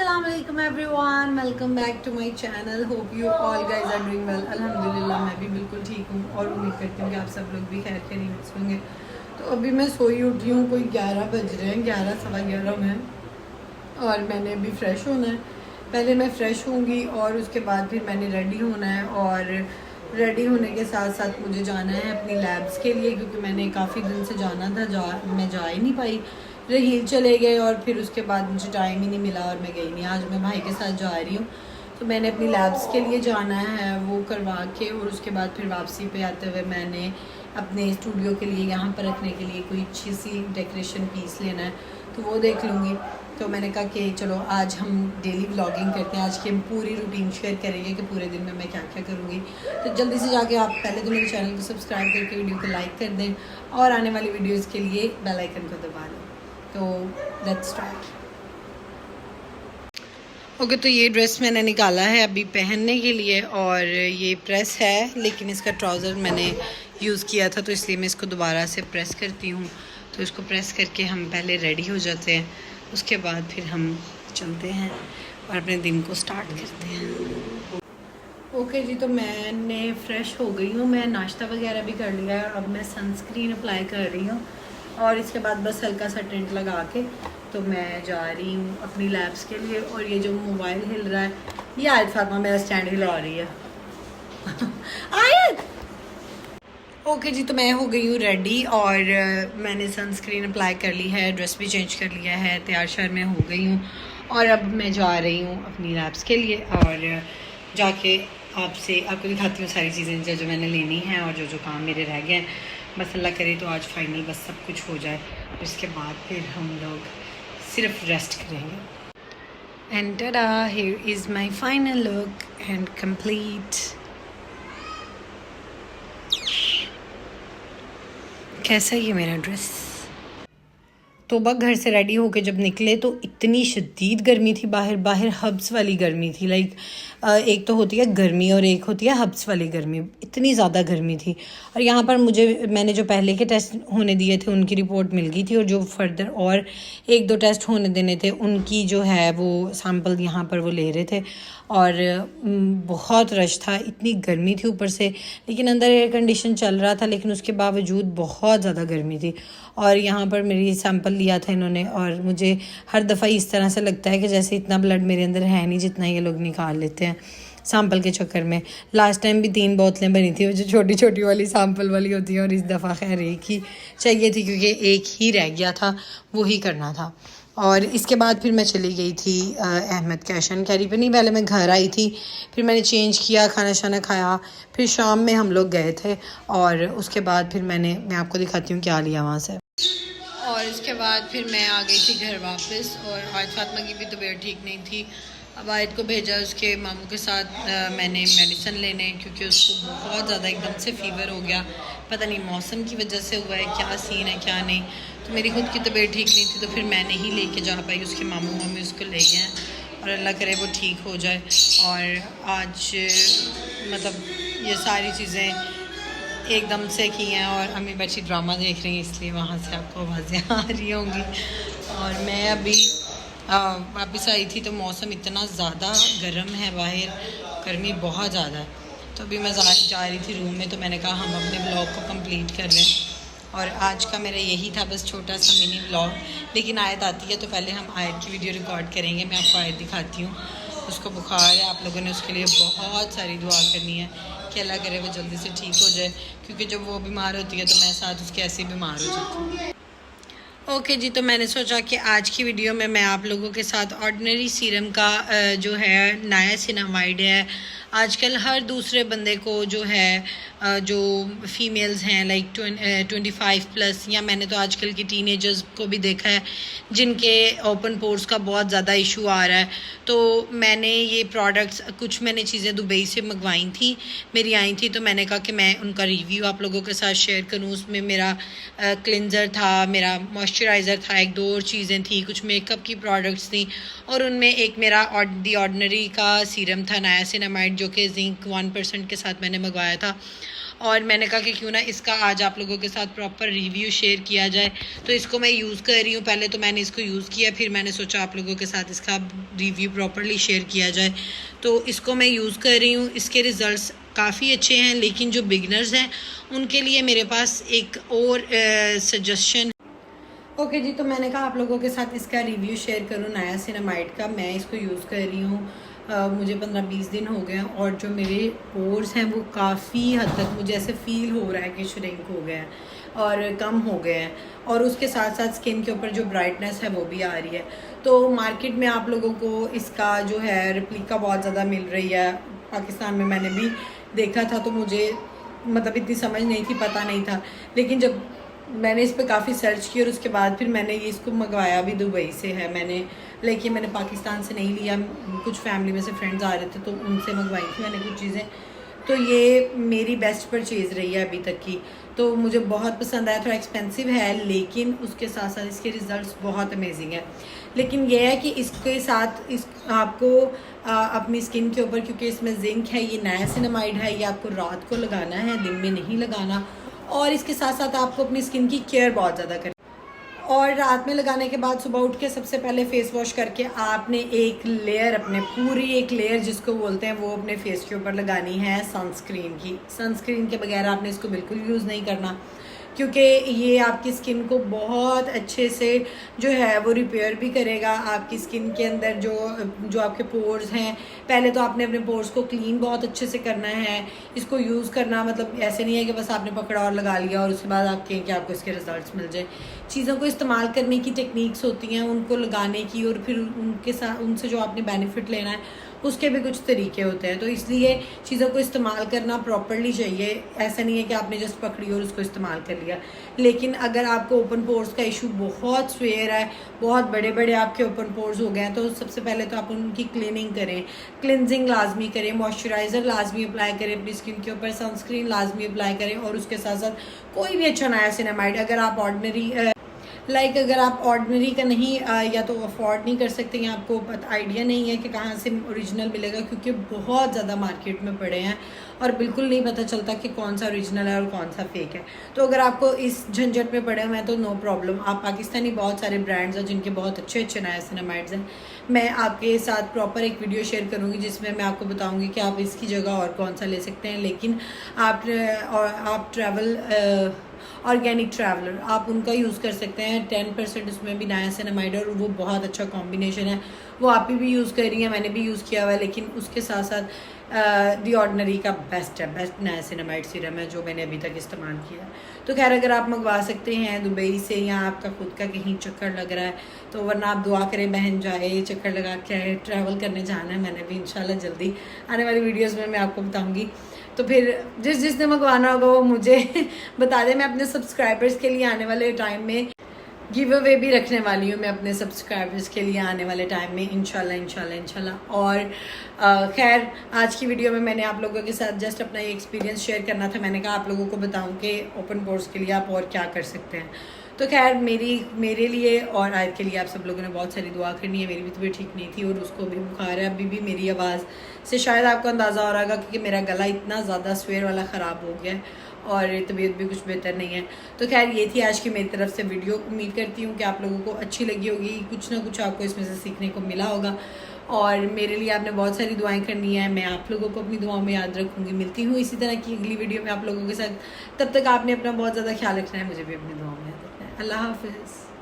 Assalamualaikum everyone, welcome back to my channel. Hope you all guys are doing well. अल्हम्दुलिल्लाह मैं भी बिल्कुल ठीक हूँ और उम्मीद करती हूँ कि आप सब लोग भी खैर खैरियत से होंगे। तो अभी मैं सोई उठी हूँ, कोई 11 बज रहे हैं, 11 सवा 11 में, और मैंने अभी फ़्रेश होना है। पहले मैं फ़्रेश होंगी और उसके बाद फिर मैंने रेडी होना है, और रेडी होने के साथ साथ मुझे जाना है अपनी लैब्स के लिए, क्योंकि मैंने काफ़ी दिन से जाना था, मैं जा ही नहीं पाई। रहील चले गए और फिर उसके बाद मुझे टाइम ही नहीं मिला और मैं गई नहीं। आज मैं भाई के साथ जा रही हूँ, तो मैंने अपनी लैब्स के लिए जाना है, वो करवा के, और उसके बाद फिर वापसी पे आते हुए मैंने अपने स्टूडियो के लिए यहाँ पर रखने के लिए कोई अच्छी सी डेकोरेशन पीस लेना है, तो वो देख लूँगी। तो मैंने कहा कि चलो आज हम डेली व्लॉगिंग करते हैं, आज की हम पूरी रूटीन शेयर करेंगे कि पूरे दिन में मैं क्या क्या करूँगी। तो जल्दी से जाके आप पहले तो मेरे चैनल को सब्सक्राइब करके वीडियो को लाइक कर दें और आने वाली वीडियोज़ के लिए बेल आइकन को दबा दें। तो लेट्स स्टार्ट। ओके, तो ये ड्रेस मैंने निकाला है अभी पहनने के लिए, और ये प्रेस है, लेकिन इसका ट्राउज़र मैंने यूज़ किया था, तो इसलिए मैं इसको दोबारा से प्रेस करती हूँ। तो इसको प्रेस करके हम पहले रेडी हो जाते हैं, उसके बाद फिर हम चलते हैं और अपने दिन को स्टार्ट करते हैं। ओके जी, तो मैंने फ़्रेश हो गई हूँ, मैं नाश्ता वगैरह भी कर लिया है। अब मैं सनस्क्रीन अप्लाई कर रही हूँ और इसके बाद बस हल्का सा टेंट लगा के तो मैं जा रही हूँ अपनी लैब्स के लिए। और ये जो मोबाइल हिल रहा है, ये आयत फातिमा मेरा स्टैंड हिला रही है। आयत! ओके जी, तो मैं हो गई हूँ रेडी और मैंने सनस्क्रीन अप्लाई कर ली है, ड्रेस भी चेंज कर लिया है, तैयार शहर में हो गई हूँ, और अब मैं जा रही हूँ अपनी लैब्स के लिए। और जाके आपको दिखाती हूँ सारी चीज़ें जो मैंने लेनी है और जो काम मेरे रह गए हैं। बस अल्लाह करे तो आज फाइनल बस सब कुछ हो जाए, उसके बाद फिर हम लोग सिर्फ रेस्ट करेंगे। And tada, here is my final look and complete। कैसा ये मेरा ड्रेस। तोबा घर से रेडी होके जब निकले तो इतनी शदीद गर्मी थी बाहर हब्स वाली गर्मी थी। लाइक एक तो होती है गर्मी और एक होती है हब्स वाली गर्मी, इतनी ज़्यादा गर्मी थी। और यहाँ पर मैंने जो पहले के टेस्ट होने दिए थे उनकी रिपोर्ट मिल गई थी, और जो फर्दर और 1-2 टेस्ट होने देने थे उनकी जो है वो सैम्पल यहाँ पर वो ले रहे थे। और बहुत रश था, इतनी गर्मी थी ऊपर से, लेकिन अंदर एयर कंडीशन चल रहा था, लेकिन उसके बावजूद बहुत ज़्यादा गर्मी थी। और यहाँ पर मेरी सैंपल लिया था इन्होंने, और मुझे हर दफ़ा इस तरह से लगता है कि जैसे इतना ब्लड मेरे अंदर है नहीं जितना ये लोग निकाल लेते हैं सैंपल के चक्कर में। लास्ट टाइम भी 3 बोतलें बनी थी, वो जो छोटी छोटी वाली सैंपल वाली होती है, और इस दफ़ा खैर एक ही चाहिए थी क्योंकि एक ही रह गया था, वो ही करना था। और इसके बाद फिर मैं चली गई थी अहमद कैश एंड कैरी पे। नहीं, पहले मैं घर आई थी, फिर मैंने चेंज किया, खाना शाना खाया, फिर शाम में हम लोग गए थे, और उसके बाद फिर मैं आपको दिखाती हूँ क्या लिया वहाँ से। और इसके बाद फिर मैं आ गई थी घर वापस, और आज फातिमा की भी तबीयत ठीक नहीं थी। अब आयत को भेजा उसके मामू के साथ मैंने मेडिसिन लेने, क्योंकि उसको बहुत ज़्यादा एकदम से फ़ीवर हो गया, पता नहीं मौसम की वजह से हुआ है, क्या सीन है क्या नहीं। तो मेरी खुद की तबीयत ठीक नहीं थी, तो फिर मैं नहीं लेके जा पाई, उसके मामू मामी उसको ले गए हैं, और अल्लाह करे वो ठीक हो जाए। और आज मतलब ये सारी चीज़ें एकदम से की हैं, और अम्मी बच्ची ड्रामा देख रही हैं, इसलिए वहाँ से आपको आवाज़ें आ रही होंगी। और मैं अभी वापस आई थी तो मौसम इतना ज़्यादा गर्म है बाहर, गर्मी बहुत ज़्यादा है। तो अभी मैं जा रही थी रूम में, तो मैंने कहा हम अपने ब्लॉग को कंप्लीट कर लें, और आज का मेरा यही था, बस छोटा सा मिनी ब्लॉग। लेकिन आयत आती है तो पहले हम आयत की वीडियो रिकॉर्ड करेंगे। मैं आपको आयत दिखाती हूँ, उसको बुखार है, आप लोगों ने उसके लिए बहुत सारी दुआ करनी है कि अल्लाह करे वो जल्दी से ठीक हो जाए, क्योंकि जब वो बीमार होती है तो मैं साथ उसके ऐसे ही बीमार हो जाती हूँ। ओके जी, तो मैंने सोचा कि आज की वीडियो में मैं आप लोगों के साथ ऑर्डिनरी सीरम का जो है नायासिनामाइड है, आजकल हर दूसरे बंदे को जो है जो फीमेल्स हैं लाइक 25+, या मैंने तो आजकल की टीनेजर्स को भी देखा है जिनके ओपन पोर्स का बहुत ज़्यादा इशू आ रहा है। तो मैंने ये प्रोडक्ट्स कुछ मैंने चीज़ें दुबई से मंगवाई थी, मेरी आई थी, तो मैंने कहा कि मैं उनका रिव्यू आप लोगों के साथ शेयर करूँ। उसमें मेरा क्लिनज़र था, मेरा मॉइस्चराइज़र था, 1-2 और चीज़ें थी, कुछ मेकअप की प्रोडक्ट्स थी, और उनमें एक मेरा दी ऑर्डिनरी का सीरम था नायासिनामाइड, जो कि जिंक 1% के साथ मैंने मंगवाया था। और मैंने कहा कि क्यों ना इसका आज आप लोगों के साथ प्रॉपर रिव्यू शेयर किया जाए। तो इसको मैं यूज़ कर रही हूँ, पहले तो मैंने इसको यूज़ किया, फिर मैंने सोचा आप लोगों के साथ इसका रिव्यू प्रॉपरली शेयर किया जाए। तो इसको मैं यूज़ कर रही हूँ, इसके रिज़ल्ट्स काफ़ी अच्छे हैं, लेकिन जो बिगनर्स हैं उनके लिए मेरे पास एक और सजेशन। ओके जी, तो मैंने कहा आप लोगों के साथ इसका रिव्यू शेयर करूँ नायासिनामाइड का। मैं इसको यूज़ कर रही हूँ, मुझे 15-20 दिन हो गए हैं, और जो मेरे पोर्स हैं वो काफ़ी हद तक मुझे ऐसे फील हो रहा है कि श्रिंक हो गए हैं और कम हो गए हैं, और उसके साथ साथ स्किन के ऊपर जो ब्राइटनेस है वो भी आ रही है। तो मार्केट में आप लोगों को इसका जो है रेप्लिका बहुत ज़्यादा मिल रही है। पाकिस्तान में मैंने भी देखा था, तो मुझे मतलब इतनी समझ नहीं थी, पता नहीं था, लेकिन जब मैंने इस पर काफ़ी सर्च की और उसके बाद फिर मैंने ये इसको मंगवाया भी दुबई से है मैंने, लेकिन मैंने पाकिस्तान से नहीं लिया। कुछ फैमिली में से फ्रेंड्स आ रहे थे तो उनसे मंगवाई थी मैंने कुछ चीज़ें। तो ये मेरी बेस्ट परचेज़ रही है अभी तक की, तो मुझे बहुत पसंद आया। थोड़ा एक्सपेंसिव है, लेकिन उसके साथ साथ इसके रिज़ल्ट्स बहुत अमेजिंग है। लेकिन यह है कि इसके साथ इस आपको अपनी स्किन के ऊपर, क्योंकि इसमें जिंक है, ये नायासिनामाइड है, ये आपको रात को लगाना है, दिन में नहीं लगाना। और इसके साथ साथ आपको अपनी स्किन की केयर बहुत ज़्यादा करनी, और रात में लगाने के बाद सुबह उठ के सबसे पहले फेस वॉश करके आपने एक लेयर, अपने पूरी एक लेयर जिसको बोलते हैं, वो अपने फेस के ऊपर लगानी है सनस्क्रीन की। सनस्क्रीन के बगैर आपने इसको बिल्कुल यूज़ नहीं करना, क्योंकि ये आपकी स्किन को बहुत अच्छे से जो है वो रिपेयर भी करेगा। आपकी स्किन के अंदर जो आपके पोर्स हैं, पहले तो आपने अपने पोर्स को क्लीन बहुत अच्छे से करना है। इसको यूज़ करना मतलब ऐसे नहीं है कि बस आपने पकड़ा और लगा लिया और उसके बाद आप कहें कि आपको इसके रिजल्ट्स मिल जाए। चीज़ों को इस्तेमाल करने की टेक्निक्स होती हैं, उनको लगाने की, और फिर उनके साथ उनसे जो आपने बेनिफिट लेना है उसके भी कुछ तरीके होते हैं। तो इसलिए चीज़ों को इस्तेमाल करना प्रॉपरली चाहिए। ऐसा नहीं है कि आपने जस्ट पकड़ी और उसको इस्तेमाल कर लिया। लेकिन अगर आपको ओपन पोर्स का इशू बहुत स्वेयर है, बहुत बड़े बड़े आपके ओपन पोर्स हो गए हैं, तो सबसे पहले तो आप उनकी क्लीनिंग करें, क्लिनजिंग लाजमी करें, मॉइस्चराइज़र लाजमी अप्लाई करें अपनी स्किन के ऊपर, सनस्क्रीन लाजमी अप्लाई करें, और उसके साथ साथ कोई भी अच्छा नायासिनामाइड, अगर आप अगर आप ऑर्डिनरी का नहीं या तो अफोर्ड नहीं कर सकते, या आपको आइडिया नहीं है कि कहाँ से ओरिजिनल मिलेगा, क्योंकि बहुत ज़्यादा मार्केट में पड़े हैं और बिल्कुल नहीं पता चलता कि कौन सा ओरिजिनल है और कौन सा फेक है। तो अगर आपको इस झंझट में पड़े हुए हैं तो नो प्रॉब्लम, आप पाकिस्तानी बहुत सारे ब्रांड्स हैं जिनके बहुत अच्छे अच्छे नायासिनामाइड्स हैं। मैं आपके साथ प्रॉपर एक वीडियो शेयर करूँगी जिसमें मैं आपको बताऊँगी कि आप इसकी जगह और कौन सा ले सकते हैं। लेकिन आप ट्रैवल ऑर्गेनिक ट्रैवलर आप उनका यूज़ कर सकते हैं। 10% उसमें भी नायासिनामाइड है और वो बहुत अच्छा कॉम्बिनेशन है। वो आप भी यूज़ कर रही हैं, मैंने भी यूज़ किया हुआ है, लेकिन उसके साथ साथ दी ऑर्डिनरी का बेस्ट नायासिनामाइड सीरम है जो मैंने अभी तक इस्तेमाल किया है। तो खैर अगर आप मंगवा सकते हैं दुबई से, या आपका खुद का कहीं चक्कर लग रहा है, तो वरना आप दुआ करें बहन जाए, चक्कर लगा के ट्रैवल करने जाना है। मैंने भी इंशाल्लाह जल्दी आने वाली वीडियोज़ में मैं आपको बताऊँगी। तो फिर जिसने मंगवाना होगा वो मुझे बता दें। मैं अपने सब्सक्राइबर्स के लिए आने वाले टाइम में गिव अवे भी रखने वाली हूँ, मैं अपने सब्सक्राइबर्स के लिए आने वाले टाइम में इंशाल्लाह। और खैर आज की वीडियो में मैंने आप लोगों के साथ जस्ट अपना ये एक्सपीरियंस शेयर करना था। मैंने कहा आप लोगों को बताऊँ कि ओपन पोर्स के लिए आप और क्या कर सकते हैं। तो खैर मेरे लिए और आयत के लिए आप सब लोगों ने बहुत सारी दुआ करनी है। मेरी भी तबीयत ठीक नहीं थी और उसको भी बुखार है। अभी भी मेरी आवाज़ से शायद आपको अंदाज़ा हो रहा होगा, क्योंकि मेरा गला इतना ज़्यादा स्वेर वाला ख़राब हो गया है और तबीयत भी कुछ बेहतर नहीं है। तो खैर ये थी आज की मेरी तरफ से वीडियो। उम्मीद करती हूँ कि आप लोगों को अच्छी लगी होगी, कुछ ना कुछ आपको इसमें से सीखने को मिला होगा। और मेरे लिए आपने बहुत सारी दुआएं करनी है, मैं आप लोगों को अपनी दुआओं में याद रखूँगी। मिलती हूँ इसी तरह की अगली वीडियो में आप लोगों के साथ। तब तक आपने अपना बहुत ज़्यादा ख्याल रखना है, मुझे भी अपनी दुआओं में याद रखना है। अल्लाह हाफिज़।